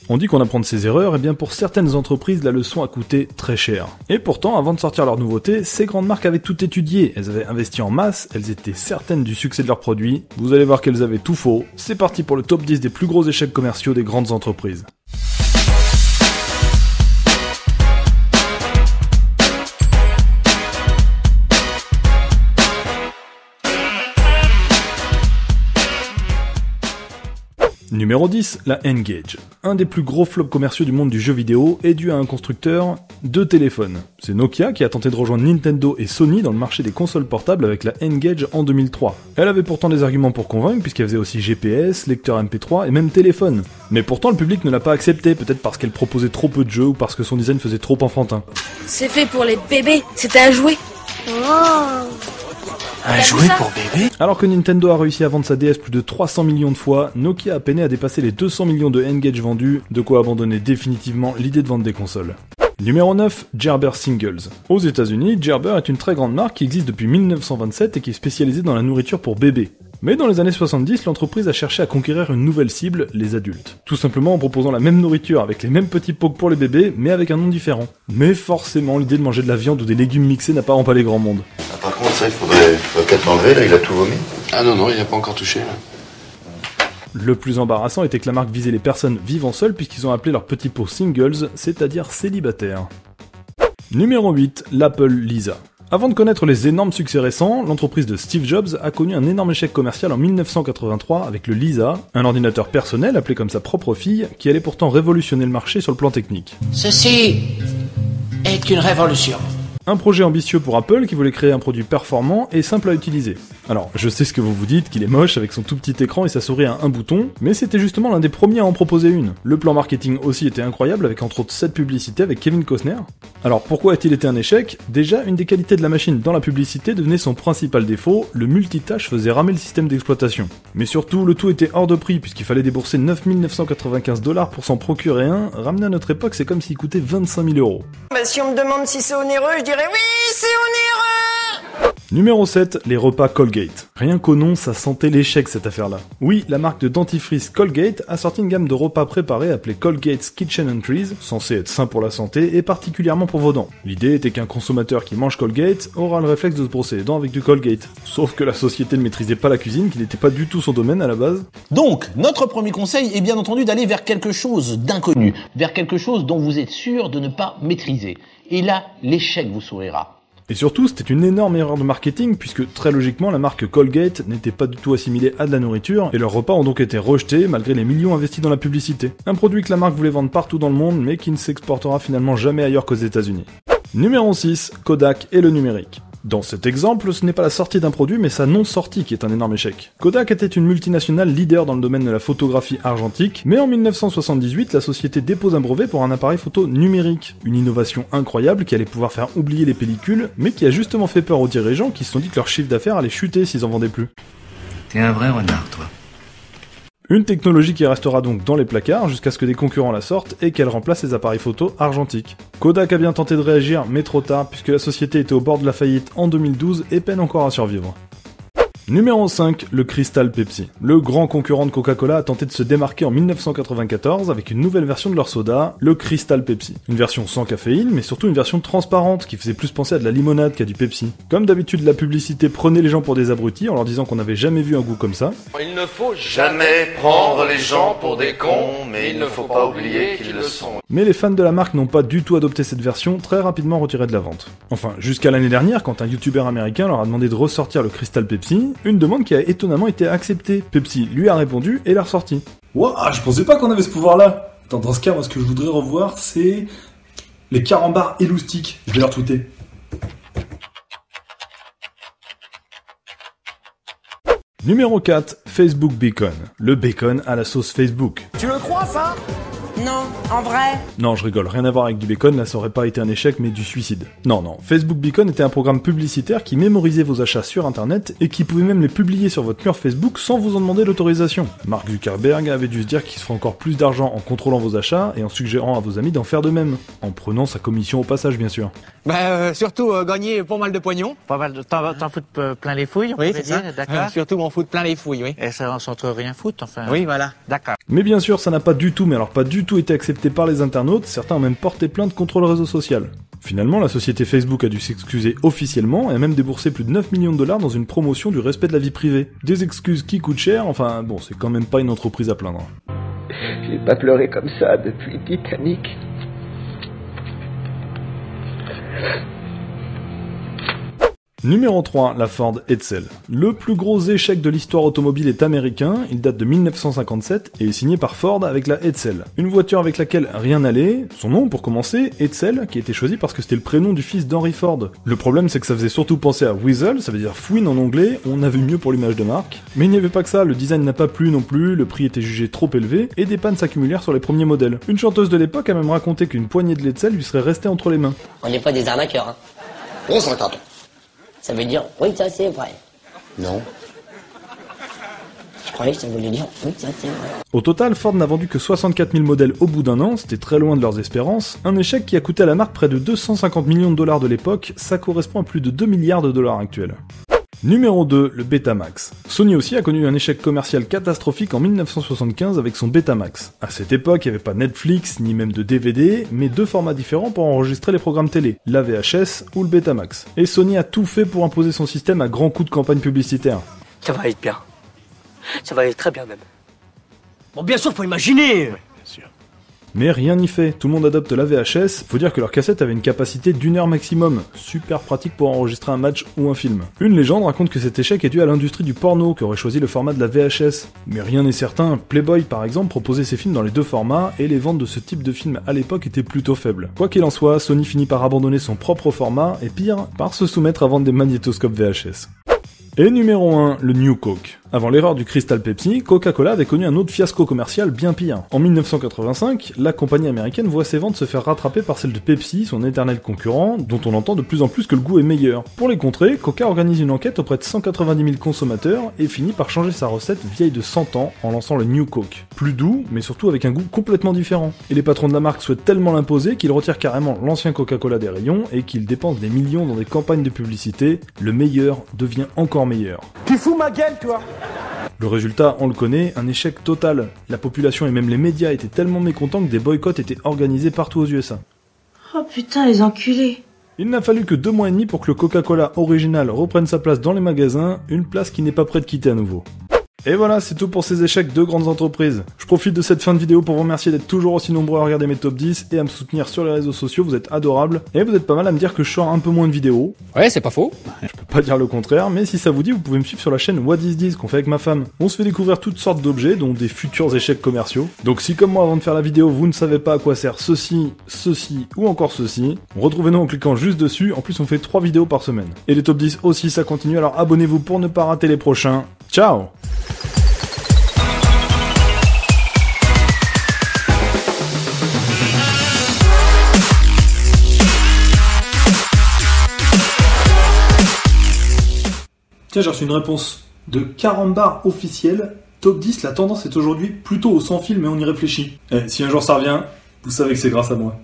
On dit qu'on apprend de ses erreurs, et bien pour certaines entreprises, la leçon a coûté très cher. Et pourtant, avant de sortir leur nouveauté, ces grandes marques avaient tout étudié, elles avaient investi en masse, elles étaient certaines du succès de leurs produits. Vous allez voir qu'elles avaient tout faux. C'est parti pour le top 10 des plus gros échecs commerciaux des grandes entreprises. Numéro 10, la N-Gage. Un des plus gros flops commerciaux du monde du jeu vidéo est dû à un constructeur de téléphones. C'est Nokia qui a tenté de rejoindre Nintendo et Sony dans le marché des consoles portables avec la N-Gage en 2003. Elle avait pourtant des arguments pour convaincre puisqu'elle faisait aussi GPS, lecteur MP3 et même téléphone. Mais pourtant le public ne l'a pas accepté, peut-être parce qu'elle proposait trop peu de jeux ou parce que son design faisait trop enfantin. C'est fait pour les bébés, c'était un jouet. Oh. Un jouet pour bébé? Alors que Nintendo a réussi à vendre sa DS plus de 300 millions de fois, Nokia a peiné à dépasser les 200 millions de N-Gage vendus, de quoi abandonner définitivement l'idée de vendre des consoles. Numéro 9, Gerber Singles. Aux États-Unis, Gerber est une très grande marque qui existe depuis 1927 et qui est spécialisée dans la nourriture pour bébés. Mais dans les années 70, l'entreprise a cherché à conquérir une nouvelle cible, les adultes. Tout simplement en proposant la même nourriture avec les mêmes petits pots que pour les bébés, mais avec un nom différent. Mais forcément, l'idée de manger de la viande ou des légumes mixés n'a pas emballé grand monde. Ah, par contre, ça, il faudrait peut-être l'enlever, là, il a tout vomi. Ah non, il a pas encore touché, là. Le plus embarrassant était que la marque visait les personnes vivant seules puisqu'ils ont appelé leurs petits pots singles, c'est-à-dire célibataires. Numéro 8, l'Apple Lisa. Avant de connaître les énormes succès récents, l'entreprise de Steve Jobs a connu un énorme échec commercial en 1983 avec le Lisa, un ordinateur personnel appelé comme sa propre fille, qui allait pourtant révolutionner le marché sur le plan technique. Ceci est une révolution. Un projet ambitieux pour Apple qui voulait créer un produit performant et simple à utiliser. Alors, je sais ce que vous vous dites, qu'il est moche avec son tout petit écran et sa souris à un bouton, mais c'était justement l'un des premiers à en proposer une. Le plan marketing aussi était incroyable avec entre autres cette publicité avec Kevin Costner. Alors pourquoi a-t-il été un échec? Déjà, une des qualités de la machine dans la publicité devenait son principal défaut, le multitâche faisait ramer le système d'exploitation. Mais surtout, le tout était hors de prix puisqu'il fallait débourser 9 995 $ pour s'en procurer un, ramené à notre époque c'est comme s'il coûtait 25 000 €. Bah, si on me demande si c'est onéreux, je dirais oui, c'est onéreux. Numéro 7, les repas Colgate. Rien qu'au nom, ça sentait l'échec cette affaire-là. Oui, la marque de dentifrice Colgate a sorti une gamme de repas préparés appelée Colgate's Kitchen Entries, censés être sains pour la santé et particulièrement pour vos dents. L'idée était qu'un consommateur qui mange Colgate aura le réflexe de se brosser les dents avec du Colgate. Sauf que la société ne maîtrisait pas la cuisine, qui n'était pas du tout son domaine à la base. Donc, notre premier conseil est bien entendu d'aller vers quelque chose d'inconnu, vers quelque chose dont vous êtes sûr de ne pas maîtriser. Et là, l'échec vous sourira. Et surtout, c'était une énorme erreur de marketing, puisque très logiquement, la marque Colgate n'était pas du tout assimilée à de la nourriture, et leurs repas ont donc été rejetés malgré les millions investis dans la publicité. Un produit que la marque voulait vendre partout dans le monde, mais qui ne s'exportera finalement jamais ailleurs qu'aux États-Unis. Numéro 6, Kodak et le numérique. Dans cet exemple, ce n'est pas la sortie d'un produit, mais sa non-sortie qui est un énorme échec. Kodak était une multinationale leader dans le domaine de la photographie argentique, mais en 1978, la société dépose un brevet pour un appareil photo numérique. Une innovation incroyable qui allait pouvoir faire oublier les pellicules, mais qui a justement fait peur aux dirigeants qui se sont dit que leur chiffre d'affaires allait chuter s'ils en vendaient plus. T'es un vrai renard, toi. Une technologie qui restera donc dans les placards jusqu'à ce que des concurrents la sortent et qu'elle remplace les appareils photo argentiques. Kodak a bien tenté de réagir, mais trop tard, puisque la société était au bord de la faillite en 2012 et peine encore à survivre. Numéro 5, le Crystal Pepsi. Le grand concurrent de Coca-Cola a tenté de se démarquer en 1994 avec une nouvelle version de leur soda, le Crystal Pepsi. Une version sans caféine, mais surtout une version transparente qui faisait plus penser à de la limonade qu'à du Pepsi. Comme d'habitude, la publicité prenait les gens pour des abrutis en leur disant qu'on n'avait jamais vu un goût comme ça. Il ne faut jamais prendre les gens pour des cons, mais il ne faut pas oublier qu'ils le sont. Mais les fans de la marque n'ont pas du tout adopté cette version, très rapidement retirée de la vente. Enfin, jusqu'à l'année dernière, quand un youtubeur américain leur a demandé de ressortir le Crystal Pepsi, une demande qui a étonnamment été acceptée. Pepsi lui a répondu et l'a ressorti. Wouah, je pensais pas qu'on avait ce pouvoir-là. Attends, dans ce cas, moi, ce que je voudrais revoir, c'est les carambars éloustiques. Je vais leur tweeter. Numéro 4, Facebook Bacon. Le bacon à la sauce Facebook. Tu le crois, ça? Non, en vrai. Non, je rigole, rien à voir avec du bacon, là ça aurait pas été un échec mais du suicide. Non, Facebook Bacon était un programme publicitaire qui mémorisait vos achats sur internet et qui pouvait même les publier sur votre mur Facebook sans vous en demander l'autorisation. Mark Zuckerberg avait dû se dire qu'il se ferait encore plus d'argent en contrôlant vos achats et en suggérant à vos amis d'en faire de même. En prenant sa commission au passage bien sûr. Surtout gagner pas mal de pognon. Pas mal de t'en foutre plein les fouilles, Oui, c'est ça. d'accord. Surtout m'en foutre plein les fouilles, oui. Et ça, on s'entre rien foutre, enfin. Oui, voilà. D'accord. Mais bien sûr, ça n'a pas du tout, mais alors pas du tout tout été accepté par les internautes, certains ont même porté plainte contre le réseau social. Finalement, la société Facebook a dû s'excuser officiellement et a même déboursé plus de 9 millions de dollars dans une promotion du respect de la vie privée. Des excuses qui coûtent cher, enfin bon, c'est quand même pas une entreprise à plaindre. J'ai pas pleuré comme ça depuis Titanic. Numéro 3, la Ford Edsel. Le plus gros échec de l'histoire automobile est américain, il date de 1957 et est signé par Ford avec la Edsel. Une voiture avec laquelle rien n'allait, son nom pour commencer, Edsel, qui a été choisi parce que c'était le prénom du fils d'Henry Ford. Le problème c'est que ça faisait surtout penser à Weasel, ça veut dire fouine en anglais, on a vu mieux pour l'image de marque. Mais il n'y avait pas que ça, le design n'a pas plu non plus, le prix était jugé trop élevé et des pannes s'accumulèrent sur les premiers modèles. Une chanteuse de l'époque a même raconté qu'une poignée de l'Edsel lui serait restée entre les mains. On n'est pas des arnaqueurs, hein. On s'entend. Ça veut dire, oui, ça c'est vrai. Non. Je croyais que ça voulait dire, oui, ça c'est vrai. Au total, Ford n'a vendu que 64 000 modèles au bout d'un an, c'était très loin de leurs espérances, un échec qui a coûté à la marque près de 250 millions de dollars de l'époque, ça correspond à plus de 2 milliards de dollars actuels. Numéro 2, le Betamax. Sony aussi a connu un échec commercial catastrophique en 1975 avec son Betamax. À cette époque, il n'y avait pas Netflix, ni même de DVD, mais deux formats différents pour enregistrer les programmes télé, la VHS ou le Betamax. Et Sony a tout fait pour imposer son système à grands coups de campagne publicitaire. Ça va aller bien. Ça va aller très bien même. Bon, bien sûr, faut imaginer. Mais rien n'y fait, tout le monde adopte la VHS, faut dire que leur cassette avait une capacité d'1 heure maximum, super pratique pour enregistrer un match ou un film. Une légende raconte que cet échec est dû à l'industrie du porno qui aurait choisi le format de la VHS. Mais rien n'est certain, Playboy par exemple proposait ses films dans les deux formats et les ventes de ce type de film à l'époque étaient plutôt faibles. Quoi qu'il en soit, Sony finit par abandonner son propre format et pire, par se soumettre à vendre des magnétoscopes VHS. Et numéro 1, le New Coke. Avant l'erreur du Crystal Pepsi, Coca-Cola avait connu un autre fiasco commercial bien pire. En 1985, la compagnie américaine voit ses ventes se faire rattraper par celles de Pepsi, son éternel concurrent, dont on entend de plus en plus que le goût est meilleur. Pour les contrer, Coca organise une enquête auprès de 190 000 consommateurs et finit par changer sa recette vieille de 100 ans en lançant le New Coke. Plus doux, mais surtout avec un goût complètement différent. Et les patrons de la marque souhaitent tellement l'imposer qu'ils retirent carrément l'ancien Coca-Cola des rayons et qu'ils dépensent des millions dans des campagnes de publicité. Le meilleur devient encore meilleur. Tu fous ma gueule, toi? Le résultat, on le connaît, un échec total. La population et même les médias étaient tellement mécontents que des boycotts étaient organisés partout aux USA. Oh putain, les enculés. Il n'a fallu que 2 mois et demi pour que le Coca-Cola original reprenne sa place dans les magasins, une place qui n'est pas près de quitter à nouveau. Et voilà, c'est tout pour ces échecs de grandes entreprises. Je profite de cette fin de vidéo pour vous remercier d'être toujours aussi nombreux à regarder mes top 10 et à me soutenir sur les réseaux sociaux, vous êtes adorables. Et vous êtes pas mal à me dire que je sors un peu moins de vidéos. Ouais, c'est pas faux. Je peux pas dire le contraire, mais si ça vous dit, vous pouvez me suivre sur la chaîne What Is This qu'on fait avec ma femme. On se fait découvrir toutes sortes d'objets, dont des futurs échecs commerciaux. Donc si comme moi avant de faire la vidéo, vous ne savez pas à quoi sert ceci, ceci ou encore ceci, retrouvez-nous en cliquant juste dessus, en plus on fait 3 vidéos par semaine. Et les top 10 aussi, ça continue, alors abonnez-vous pour ne pas rater les prochains. Ciao! Tiens, j'ai reçu une réponse de Carambar officiel. Top 10, la tendance est aujourd'hui plutôt au sans fil, mais on y réfléchit. Si un jour ça revient, vous savez que c'est grâce à moi.